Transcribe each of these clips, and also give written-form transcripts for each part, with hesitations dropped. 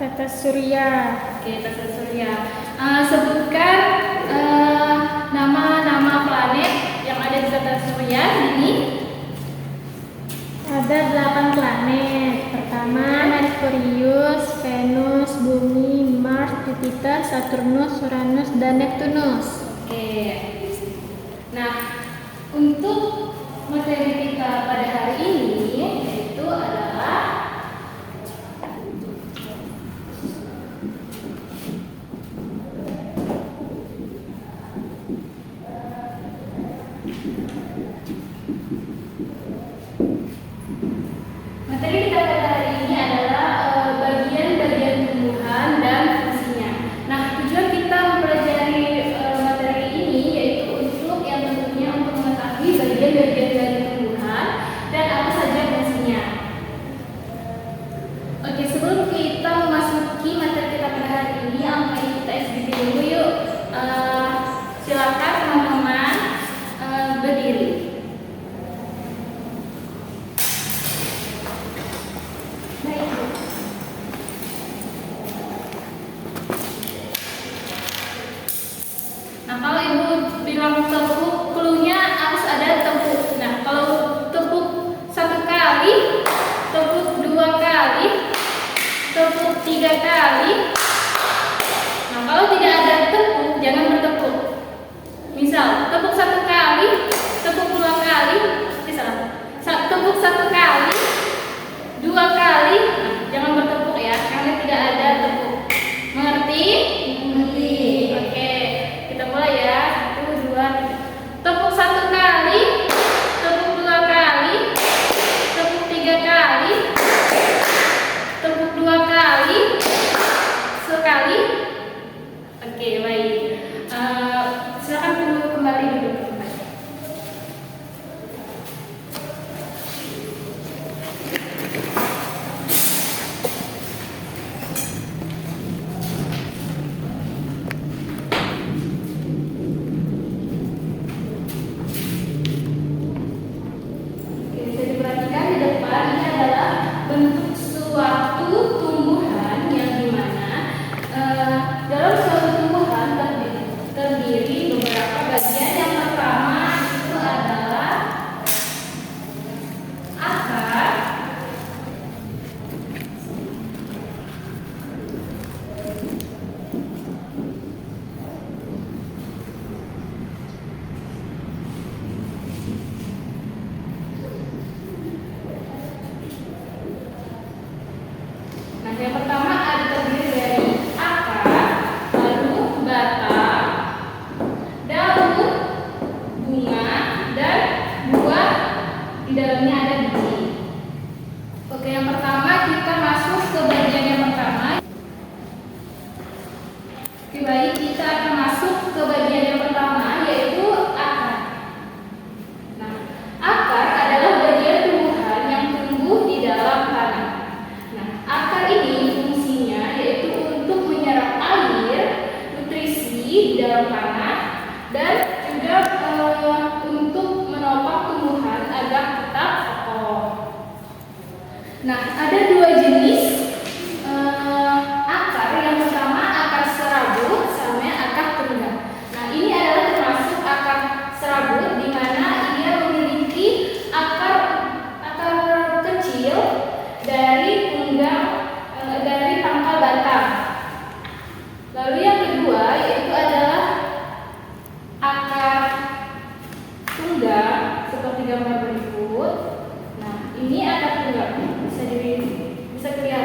Tata surya. Oke, tata surya. Sebutkan nama-nama planet yang ada di tata surya ini. Ada 8 planet. Pertama Merkurius, Venus, Bumi, Mars, Jupiter, Saturnus, Uranus, dan Neptunus. Oke. Nah, untuk materi kita pada hari ini yaitu adalah materi kita pada hari ini adalah bagian-bagian tumbuhan dan fungsinya. Nah, tujuan kita mempelajari materi ini yaitu untuk yang tentunya untuk mengetahui bagian-bagian dari tumbuhan dan apa saja fungsinya. Oke, sebelum kita memasuki materi kita pada hari ini, langsung kita SBB dulu yuk. Silakan teman-teman berdiri. Nah, kalau ibu bilang tepuk, cluenya harus ada tepuk. Nah, kalau tepuk 1 kali, tepuk 2 kali, tepuk 3 kali. Nah, kalau tidak ada tepuk, jangan bertepuk. Misal, tepuk 1 kali, tepuk 2 kali, tepuk 1 kali, 2 kali, nah, jangan bertepuk ya, karena tidak ada tepuk. Mengerti? Mengerti. Oke, kita mulai ya. 1, 2, 3. Tepuk 1 kali, tepuk 2 kali, tepuk 3 kali, tepuk 2 kali, sekali. Oke, baik. Silakan dulu kembali duduk. Bisa diperhatikan di depan ini adalah bentuk suatu tumbuhan yang dimana dalam suatu tumbuhan terdiri beberapa bagian. Yang pertama itu adalah akar. Nah, yang pertama ada terdiri dari akar, lalu batang, daun, bunga, dan buah. Di dalamnya ada biji. Oke, yang pertama kita masuk ke bagian yang pertama. Oke, baik, kita akan masuk ke bagian yang pertama yaitu akar. Nah, akar adalah bagian tumbuhan yang tumbuh di dalam tanah. Nah, akar ini fungsinya yaitu untuk menyerap air, nutrisi di dalam tanah, dan juga untuk menopang tumbuhan agar tetap kokoh. Nah, ada 2 jenis akar. Yang pertama akar serabut sama akar tunggang. Nah, ini adalah termasuk akar serabut di mana ia memiliki akar kecil dari dari pangkal batang. Lalu yang kedua yaitu adalah akar tunggang seperti gambar berikut. Nah, ini akar tunggang bisa kelihatan.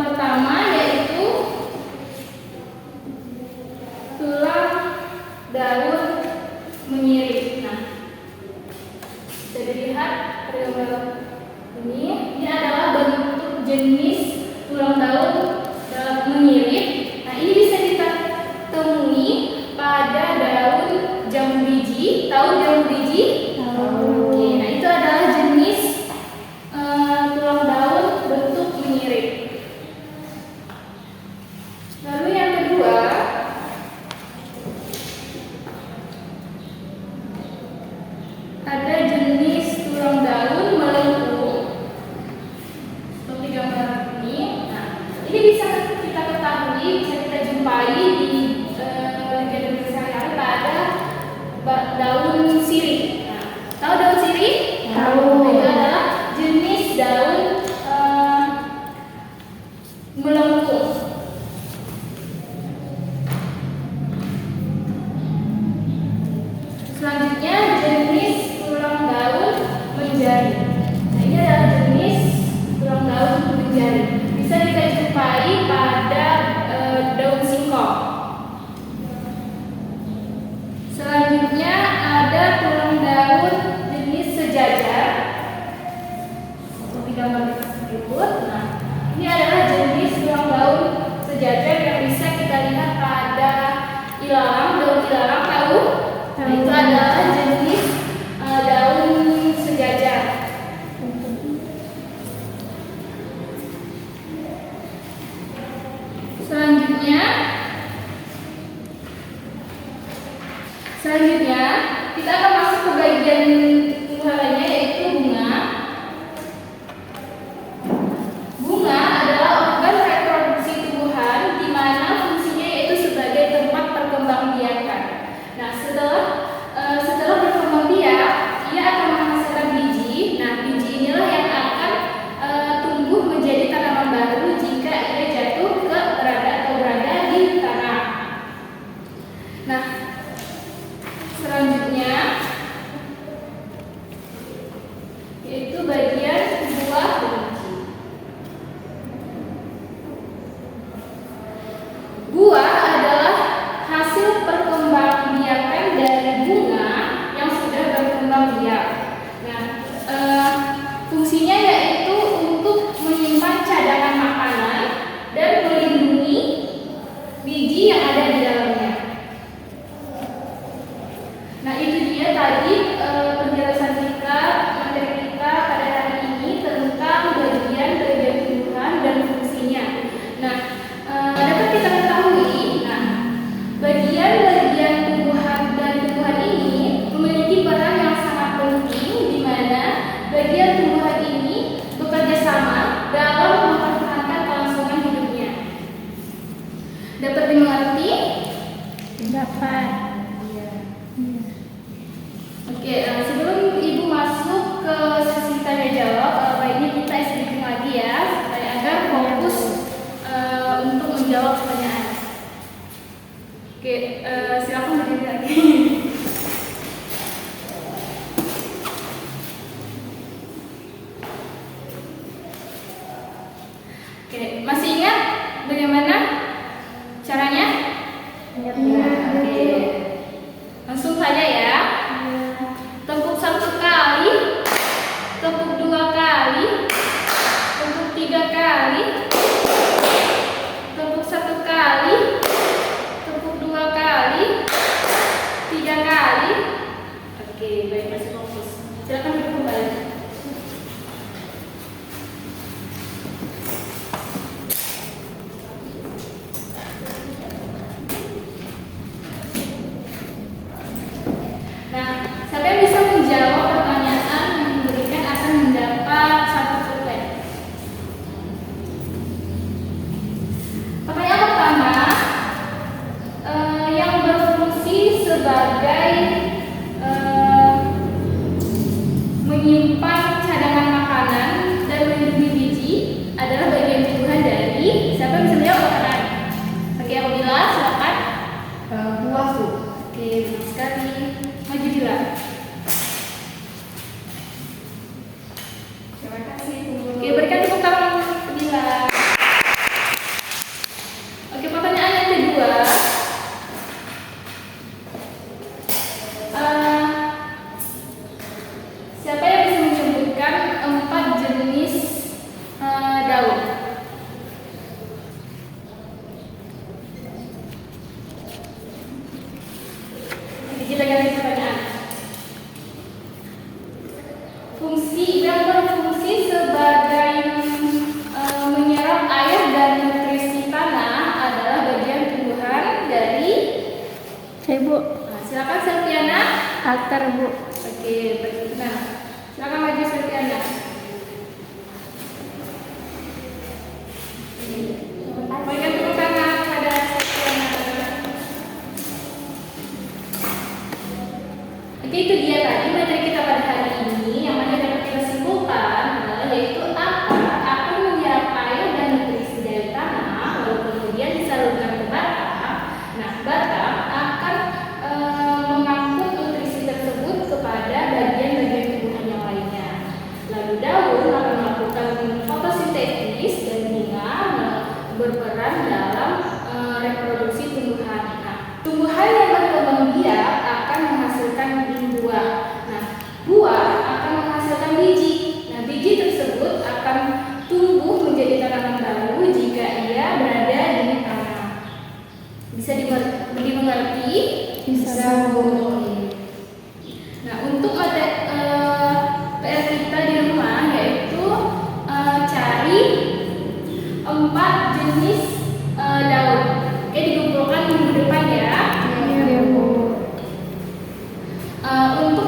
pertama yaitu tulang daun menyirik. Nah, bisa dilihat pada gambar ini adalah bentuk jenis tulang daun menyirik. Nah, ini bisa kita temui pada daun jambu biji. Tahu jambu biji? Oke, nah itu adalah jenis tulang daun bentuk menyirik. Lalu yang kedua, ada jenis tulang daun melengkung seperti gambar ini. Nah, ini bisa kita ketahui, bisa kita jumpai di kehidupan sehari-hari pada daun sirih. Nah, tahu daun sirih? Tahu. Nah, itu adalah jenis daun melengkung. Selanjutnya jenis tulang daun menjari. Nah, ini adalah jenis tulang daun menjari. Bisa kita jumpai pada daun singkong. Selanjutnya ada tulang daun jenis sejajar. Seperti gambar berikut. Nah, ini adalah jenis tulang daun sejajar yang bisa kita lihat pada ilalang, daun ilalang, tahu? Nah, itu adalah jenis daun sejajar. Selanjutnya kita akan masuk ke bagian tumbuhan lainnya, yaitu bunga. Bunga adalah organ reproduksi tumbuhan di mana fungsinya yaitu sebagai tempat perkembangbiakan. Nah, setelah berkembang biak, ia akan menghasilkan biji. Nah, biji inilah yang akan tumbuh menjadi tanaman baru jika ia jatuh ke berada di tanah. Nah, selanjutnya yaitu bagian buah biji. Buah adalah hasil perkembangbiakan dari bunga yang sudah berkembang biak. Nah, fungsinya yaitu untuk menyimpan cadangan makanan dan melindungi biji yang ada di dalamnya. Nah, itu dia tadi penjelasan materi kita pada hari ini tentang bagian-bagian tumbuhan dan fungsinya. Nah, dapat kita ketahui, bagian-bagian tumbuhan dan tumbuhan ini memiliki peran yang sangat penting, di mana bagian tumbuhan ini bekerja sama dalam mempertahankan kelangsungan hidupnya. Dapat dimengerti? Dapat. Oke, sebelum Ibu masuk ke sesi tanya jawab, baiknya kita sedikit lagi ya, supaya agar fokus untuk menjawab pertanyaan. Oke, silakan berdiri lagi. Oke, masih ingat bagaimana caranya? Oke, langsung saja ya. Tepuk 1 kali, tepuk 2 kali, tepuk 3 kali, tepuk 1 kali, tepuk 2 kali, 3 kali. Oke, baik, masih fokus. Silakan duduk kembali. Nah, siapa yang bisa menjawab pertanyaan yang diberikan akan mendapat 1 pulpen. Pertanyaan pertama, yang berfungsi sebagai menyimpan cadangan makanan dan melindungi biji adalah bagian tumbuhan dari, siapa yang bisa menjawab pertanyaan? Oke, apabila silakan. Buah tuh. Oke, benar sekali. Maju Dila. Terima kasih Bu. Oke, berikan tepuk tangan untuk Dila. Bu. Nah, silakan Selviana. Alter, Bu. Oke, nah, silakan maju Selviana. Berikan tepuk tangan pada Selviana. Oke, itu dia tadi materi kita pada hari ini. Yang mana dapat kita simpulkan adalah yaitu apa akan menyerap air dan nutrisi dari tanah lalu kemudian disalurkan ke batang. Nah, batang akan mengangkut nutrisi tersebut kepada bagian-bagian tumbuhan yang lainnya. Lalu daun akan melakukan fotosintesis dan bunga berperan dalam reproduksi tumbuhan. Nah, tumbuhan yang berkembang biak akan menghasilkan buah. Nah, buah akan menghasilkan biji. Nah, biji tersebut akan tumbuh menjadi tanaman baru jika ia berada di tanah. Bisa dimengerti? Bisa, Bu. Nah, untuk PR kita di rumah yaitu cari 4 jenis daun. Oke, dikumpulkan minggu depan ya. Iya, Bu. Untuk